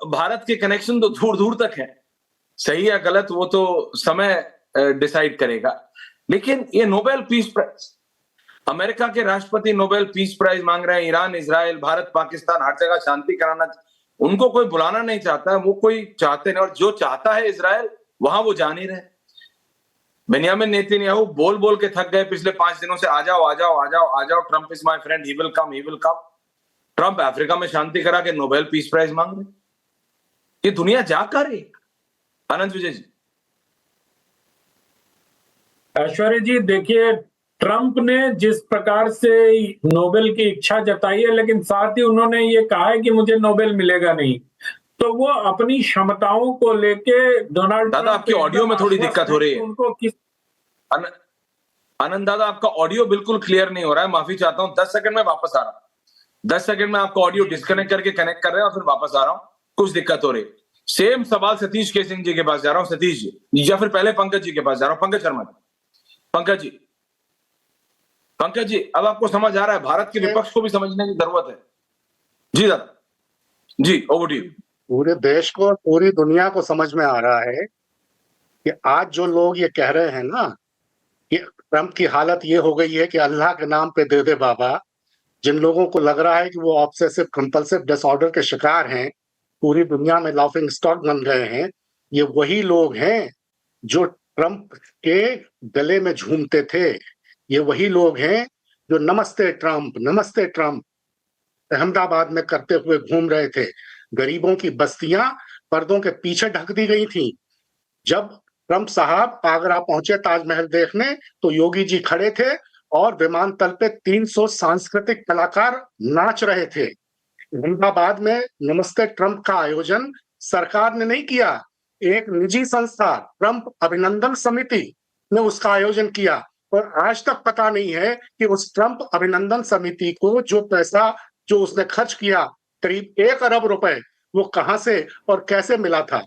भारत के कनेक्शन तो दूर दूर तक है, सही या गलत वो तो समय डिसाइड करेगा। लेकिन ये नोबेल पीस प्राइज, अमेरिका के राष्ट्रपति नोबेल पीस प्राइज मांग रहे हैं, ईरान, इजराइल, भारत, पाकिस्तान, हर जगह शांति कराना, उनको कोई बुलाना नहीं चाहता है, वो कोई चाहते नहीं, और जो चाहता है इजराइल वहां वो जा नहीं रहे। बेंयामिन नेतन्याहू बोल बोल के थक गए पिछले 5 दिनों से, आ जाओ आ जाओ आ जाओ आ जाओ, Trump is my friend, he will come he will come. Trump Africa में शांति करा के नोबेल पीस प्राइज मांग रहे। ये दुनिया जाग कर रही। अनंत विजय जी। ऐश्वर्य जी, देखिए, ट्रंप ने जिस प्रकार से नोबेल की इच्छा जताई है, लेकिन साथ ही उन्होंने ये कहा है कि मुझे नोबेल मिलेगा नहीं, तो वो अपनी क्षमताओं को लेके डोनाल्ड दादा आपकी ऑडियो में थोड़ी दिक्कत हो रही है। उनको किस आनंद दादा आपका ऑडियो बिल्कुल क्लियर नहीं हो रहा है, माफी चाहता हूं, 10 सेकंड में वापस आ रहा हूं। 10 सेकंड में आपका ऑडियो डिस्कनेक्ट करके कनेक्ट कर रहे हैं और फिर वापस आ रहा हूं, कुछ दिक्कत हो रही है। सेम सवाल सतीश के सिंह जी के पास जा रहा हूं, सतीश जी, या फिर पहले पंकज जी के पास जा रहा हूं, पंकज शर्मा जी। पंकज जी अब आपको समझ आ रहा है, भारत के विपक्ष को भी समझने की जरूरत है। जी दादा जी, ओवर टू यू। पूरे देश को, पूरी दुनिया को समझ में आ रहा है कि आज जो लोग ये कह रहे हैं ना कि ट्रंप की हालत ये हो गई है कि अल्लाह के नाम पे दे दे बाबा, जिन लोगों को लग रहा है कि वो ऑब्सेसिव कंपल्सिव डिसऑर्डर के शिकार हैं, पूरी दुनिया में लाफिंग स्टॉक बन गए हैं, ये वही लोग हैं जो ट्रंप के गले में झूमते थे। ये वही लोग हैं जो नमस्ते ट्रंप अहमदाबाद में करते हुए घूम रहे थे। गरीबों की बस्तियां पर्दों के पीछे ढक दी गई थी। जब ट्रंप साहब आगरा पहुंचे ताजमहल देखने, तो योगी जी खड़े थे और विमानतल पे 300 सांस्कृतिक कलाकार नाच रहे थे। अहमदाबाद में नमस्ते ट्रंप का आयोजन सरकार ने नहीं किया, एक निजी संस्था ट्रंप अभिनंदन समिति ने उसका आयोजन किया। और आज तक पता नहीं है कि उस ट्रंप अभिनंदन समिति को जो पैसा जो उसने खर्च किया, करीब 1 अरब रुपए, वो कहां से और कैसे मिला था।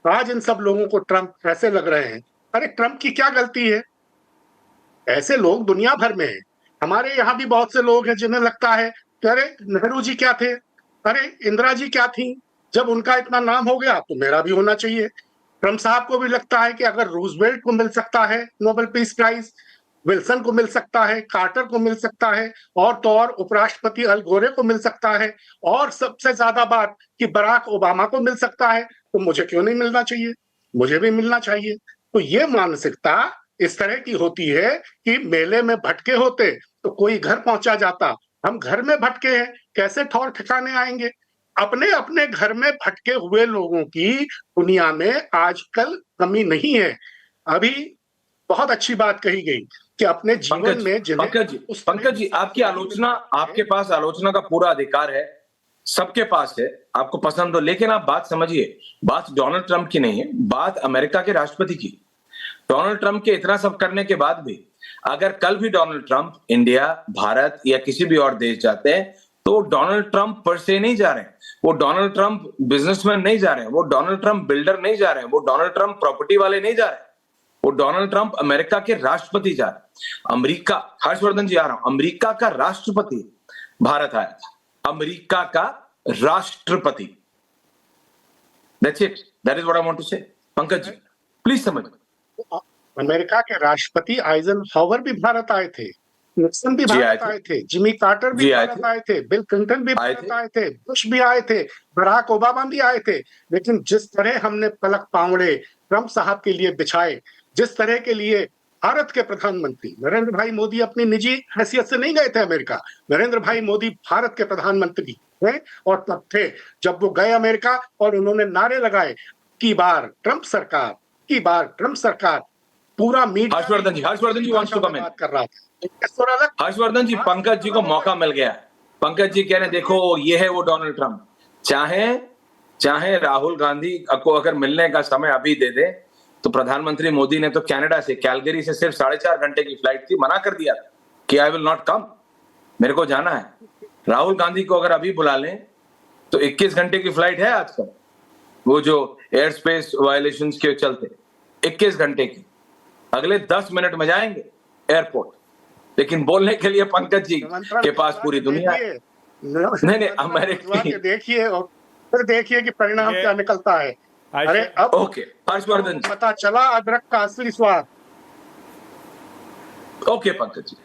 आज इन सब लोगों को ट्रंप ऐसे लग रहे हैं, अरे ट्रंप की क्या गलती है। ऐसे लोग दुनिया भर में हैं। हमारे यहाँ भी बहुत से लोग हैं जिन्हें लगता है कि अरे नेहरू जी क्या थे, अरे इंदिरा जी क्या थी, जब उनका इतना नाम हो गया तो मेरा भी होना चाहिए। ट्रंप साहब को भी लगता है कि अगर रूजवेल्ट को मिल सकता है नोबेल पीस प्राइज, विल्सन को मिल सकता है, कार्टर को मिल सकता है, और तो और उपराष्ट्रपति अल गोरे को मिल सकता है, और सबसे ज्यादा बात कि बराक ओबामा को मिल सकता है, तो मुझे क्यों नहीं मिलना चाहिए, मुझे भी मिलना चाहिए। तो ये मानसिकता इस तरह की होती है कि मेले में भटके होते तो कोई घर पहुंचा जाता, हम घर में भटके हैं, कैसे ठौर ठिकाने आएंगे। अपने अपने घर में भटके हुए लोगों की दुनिया में आजकल कमी नहीं है। अभी बहुत अच्छी बात कही गई कि अपने जीवन में पंकज जी आपकी आलोचना, आपके पास आलोचना का पूरा अधिकार है, सबके पास है, आपको पसंद हो, लेकिन आप बात समझिए, बात डोनाल्ड ट्रंप की नहीं है, बात अमेरिका के राष्ट्रपति की। डोनाल्ड ट्रंप के इतना सब करने के बाद भी अगर कल भी डोनाल्ड ट्रंप इंडिया, भारत या किसी भी और देश जाते हैं तो डोनाल्ड ट्रंप पर से नहीं जा रहे हैं, वो डोनाल्ड ट्रंप बिजनेसमैन नहीं जा रहे हैं, वो डोनाल्ड ट्रंप बिल्डर नहीं जा रहे हैं, वो डोनाल्ड ट्रंप प्रॉपर्टी वाले नहीं जा रहे हैं, वो डोनाल्ड ट्रंप अमेरिका के राष्ट्रपति जा रहे हैं। अमेरिका, हर्षवर्धन जी आ रहा हूं, अमेरिका का राष्ट्रपति भारत आया था, अमेरिका का राष्ट्रपति। That's it, that is what I want to say. Pankaj ji please समझ। अमेरिका के राष्ट्रपति आइजनहावर भी भारत आए थे, निक्सन भी भारत आए थे, जिमी कार्टर भी भारत आए थे, बिल क्लिंटन भी भारत आए थे, बुश भी आए थे, बराक ओबामा भी आए थे। लेकिन जिस तरह हमने पलक पावड़े ट्रंप साहब के लिए बिछाए, जिस तरह के लिए भारत के प्रधानमंत्री नरेंद्र भाई मोदी अपनी निजी हैसियत से नहीं गए थे अमेरिका, नरेंद्र भाई मोदी भारत के प्रधानमंत्री हैं, और तब थे जब वो गए अमेरिका और उन्होंने नारे लगाए की बार ट्रंप सरकार, की बार ट्रंप सरकार। पूरा media Harshvardhan ji wants to comment कर रहा था। हर्षवर्धन जी, पंकज जी को मौका मिल गया। पंकज जी कह रहे हैं देखो ये है वो डोनाल्ड ट्रंप। चाहे राहुल गांधी को अगर मिलने का समय अभी दे दे, तो प्रधानमंत्री मोदी ने तो कनाडा से, कैलगरी से सिर्फ 4.5 घंटे की फ्लाइट थी, मना कर दिया कि आई विल नॉट कम, मेरे को जाना है। राहुल गांधी को अगर अभी बुला लें तो 21 घंटे की फ्लाइट है आजकल, वो जो एयर स्पेस वायलेशंस के चलते 21 घंटे की, अगले 10 मिनट में जाएंगे एयरपोर्ट। लेकिन बोलने के लिए पंकज जी के पास पूरी दुनिया है। नहीं अमेरिका देखिए, फिर देखिए कि परिणाम ये- क्या निकलता है। अरे अब ओके हर्षवर्धन जी, पता चला अदरक का असली स्वाद। ओके पंकज जी,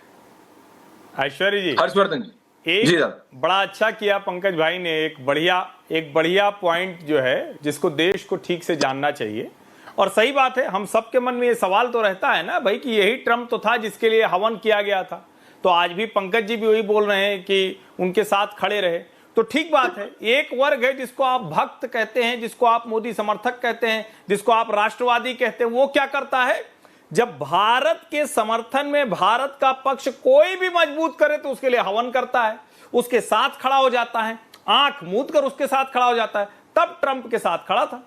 ऐश्वर्य जी, हर्षवर्धन जी, एक जी साहब। बड़ा अच्छा किया पंकज भाई ने, एक बढ़िया पॉइंट जो है जिसको देश को ठीक से जानना चाहिए। और सही बात है, हम सबके मन में ये सवाल तो रहता है ना भाई कि यही ट्रंप तो था जिसके लिए हवन किया गया था। तो आज भी पंकज जी भी वही बोल रहे हैं कि उनके साथ खड़े रहे, तो ठीक बात है। एक वर्ग है जिसको आप भक्त कहते हैं, जिसको आप मोदी समर्थक कहते हैं, जिसको आप राष्ट्रवादी कहते हैं, वो क्या करता है, जब भारत के समर्थन में भारत का पक्ष कोई भी मजबूत करे तो उसके लिए हवन करता है, उसके साथ खड़ा हो जाता है, आंख मूंद कर उसके साथ खड़ा हो जाता है। तब ट्रंप के साथ खड़ा था।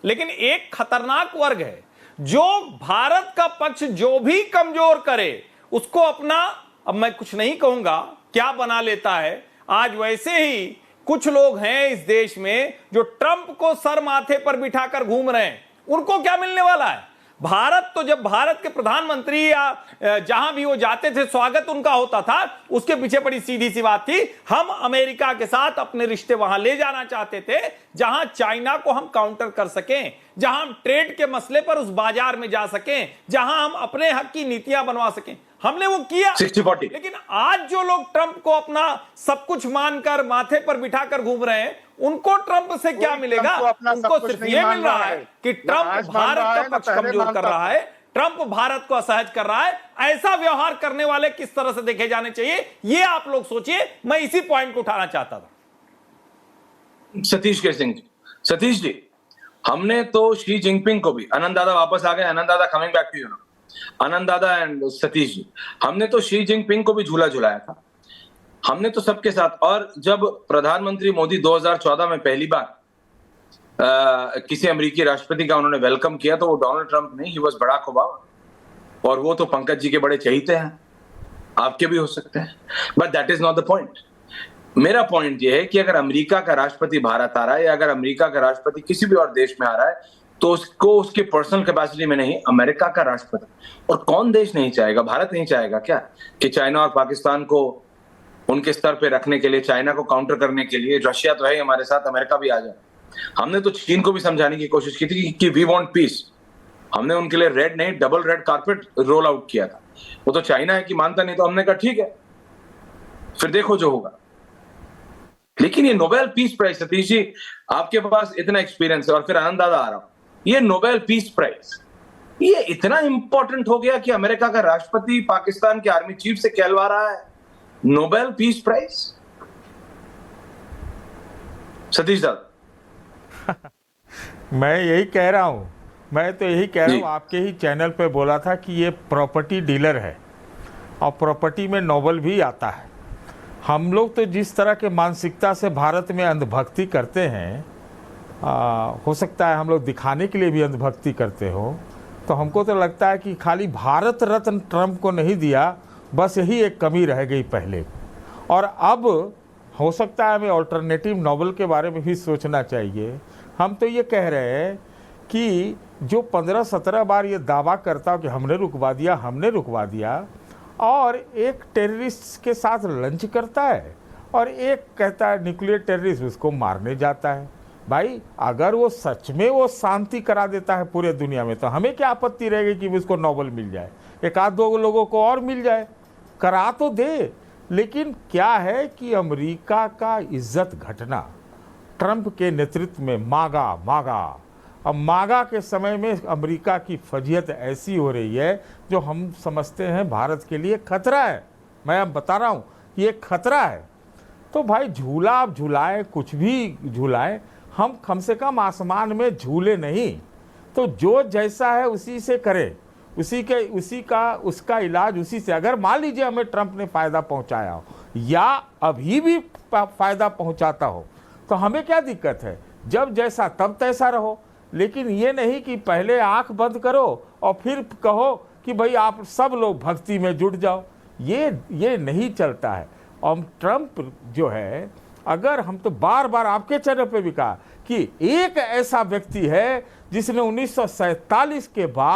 लेकिन एक खतरनाक वर्ग है जो भारत का पक्ष जो भी कमजोर करे उसको अपना, अब मैं कुछ नहीं कहूंगा क्या बना लेता है। आज वैसे ही कुछ लोग हैं इस देश में जो ट्रंप को सर माथे पर बिठाकर घूम रहे हैं। उनको क्या मिलने वाला है? भारत तो जब भारत के प्रधानमंत्री या जहां भी वो जाते थे स्वागत उनका होता था, उसके पीछे बड़ी सीधी सी बात थी, हम अमेरिका के साथ अपने रिश्ते वहां ले जाना चाहते थे जहां चाइना को हम काउंटर कर सकें, जहां हम ट्रेड के मसले पर उस बाजार में जा सकें, जहां हम अपने हक की नीतियां बनवा सकें। हमने वो किया। 60-40। लेकिन आज जो लोग ट्रंप को अपना सब कुछ मानकर माथे पर बिठाकर घूम रहे हैं, उनको ट्रंप से क्या मिलेगा? उनको सिर्फ ये मिल रहा है कि ट्रंप भारत का पक्ष कमजोर कर रहा है, ट्रंप भारत को असहज कर रहा है। ऐसा व्यवहार करने वाले किस तरह से देखे जाने चाहिए, ये आप लोग सोचिए। मैं इसी पॉइंट को उठाना चाहता था। सतीश के सिंह, सतीश जी, हमने तो शी जिनपिंग को भी, आनंद दादा वापस आ गए, आनंद दादा coming back to you now, Anand दादा एंड सतीश जी, हमने तो शी जिनपिंग को भी झूला झुलाया था। हमने तो सबके साथ। और जब प्रधानमंत्री मोदी 2014 में पहली बार किसी अमेरिकी राष्ट्रपति का उन्होंने वेलकम किया तो वो डोनाल्ड ट्रंप नहीं, ही वाज बराक ओबामा। और वो तो पंकज जी के बड़े चहीते हैं, आपके भी हो सकते हैं, but that is not the point. मेरा पॉइंट ये है कि अगर अमेरिका का राष्ट्रपति भारत आ रहा है या अगर अमेरिका का राष्ट्रपति किसी भी और देश में आ रहा है तो उसको उसकी पर्सनल कैपेसिटी में नहीं, अमेरिका का राष्ट्रपति। और कौन देश नहीं चाहेगा, भारत नहीं चाहेगा क्या कि चाइना और पाकिस्तान को उनके स्तर पे रखने के लिए, चाइना को काउंटर करने के लिए, रशिया तो है हमारे साथ, अमेरिका भी आ जाए। हमने तो चीन को भी समझाने की कोशिश की थी कि वी वांट पीस। हमने उनके लिए रेड नहीं double red carpet roll out किया था। वो तो चाइना है कि मानता नहीं, तो हमने कहा ठीक है फिर देखो जो होगा। लेकिन ये Nobel peace prize, Satish ji आपके पास इतना एक्सपीरियंस है, और फिर आनंद दादा आ रहा हूं, ये नोबेल पीस प्राइज ये इतना इंपॉर्टेंट हो गया कि अमेरिका का राष्ट्रपति पाकिस्तान के आर्मी चीफ से कहलवा रहा है नोबेल पीस प्राइज। सतीश दादा मैं यही कह रहा हूं, मैं तो यही कह रहा जी। हूं, आपके ही चैनल पे बोला था कि ये प्रॉपर्टी डीलर है और प्रॉपर्टी में नोबेल भी आता है। हम लोग तो जिस तरह के मानसिकता से भारत में अंधभक्ति करते हैं, हो सकता है हम लोग दिखाने के लिए भी अंधभक्ति करते हो, तो हमको तो लगता है कि खाली भारत रत्न ट्रंप को नहीं दिया, बस यही एक कमी रह गई पहले। और अब हो सकता है हमें ऑल्टरनेटिव नोबेल के बारे में भी सोचना चाहिए। हम तो ये कह रहे हैं कि जो 15-17 बार ये दावा करता हो कि हमने रुकवा दिया, और एक टेररिस्ट के साथ लंच करता है और एक कहता है न्यूक्लियर टेररिस्ट, उसको मारने जाता है। भाई अगर वो सच में वो शांति करा देता है पूरे दुनिया में, तो हमें क्या आपत्ति रहेगी कि उसको नोबेल मिल जाए, एक आध दो लोगों को और मिल जाए, करा तो दे। लेकिन क्या है कि अमेरिका का इज्जत घटना ट्रंप के नेतृत्व में, मागा अब मागा के समय में अमेरिका की फजीहत ऐसी हो रही है जो हम समझते हैं भारत के लिए खतरा है। मैं अब बता रहा हूँ ये खतरा है। तो भाई झूला आप झूलाएं, कुछ भी झूलाएं, हम कम से कम आसमान में झूले नहीं। तो जो जैसा है उसी से करें, उसका इलाज उसी से। अगर मान लीजिए हमें ट्रंप ने फ़ायदा पहुंचाया हो या अभी भी फ़ायदा पहुंचाता हो, तो हमें क्या दिक्कत है? जब जैसा तब तैसा रहो। लेकिन ये नहीं कि पहले आंख बंद करो और फिर कहो कि भाई आप सब लोग भक्ति में जुट जाओ। ये नहीं चलता है। और ट्रंप जो है, अगर हम तो बार बार आपके चैनल पे भी कहा कि एक ऐसा व्यक्ति है जिसने 1947 के बाद